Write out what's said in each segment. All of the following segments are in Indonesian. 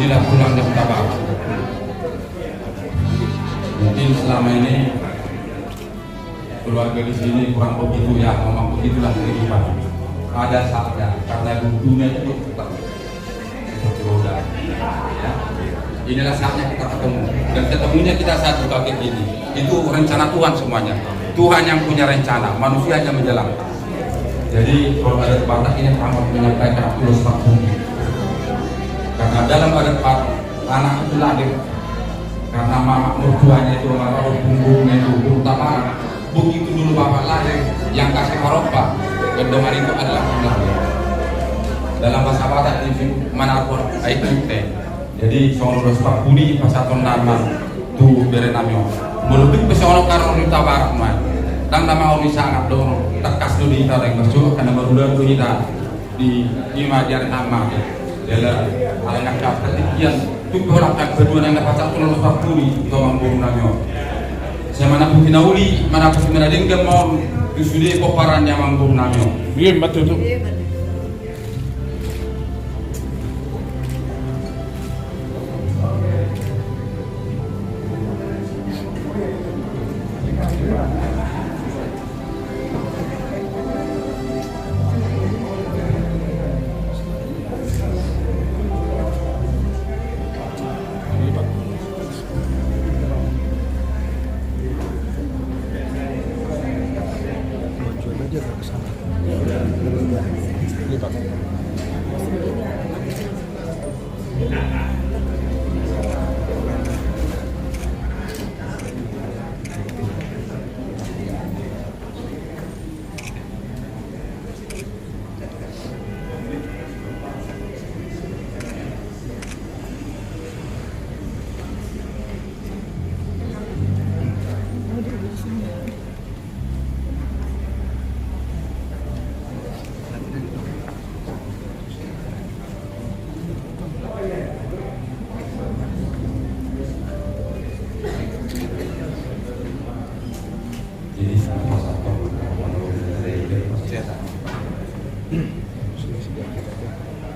inilah pulangnya Tabara. Mungkin selama ini keluarga di sini kurang begitu ya, memang begitulah kehidupan. Ada saatnya karena dunia itu tetap seperti roda. Ya. Inilah saatnya kita ketemu, dan ketemunya kita saat buka kayak gini. Itu rencana Tuhan semuanya. Tuhan yang punya rencana, manusia yang menjalankan. Jadi kalau adat Batak ini amat menyampaikan tulus bumi. Karena dalam adat Batak anak itu lahir karena mama mertuanya itu atau punggungnya itu terutama begitu dulu bapak lahir yang kasih haropa gendomar itu adalah lahir. Dalam bahasa Batak itu manapun itu teh. Jadi soal respect budi pasaton nama tu berenamio. Melebih pesoal karena kita barat mah. Dan nama orang sangat dong tekas dulu kita yang bersyukur karena barulah dulu kita di majar nama adalah anak kata sekian tu orang yang berdua yang dapat satu nomor satu di tolong burunannya. Saya mana pun finauli mana pun menadeng gemon disudi koparan yang mangburunannya. Iya betul tu.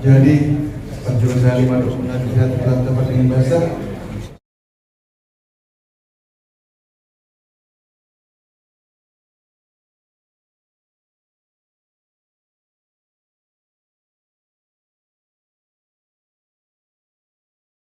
Jadi perjuangan saya 5 tahun telah dapat dengan bahasa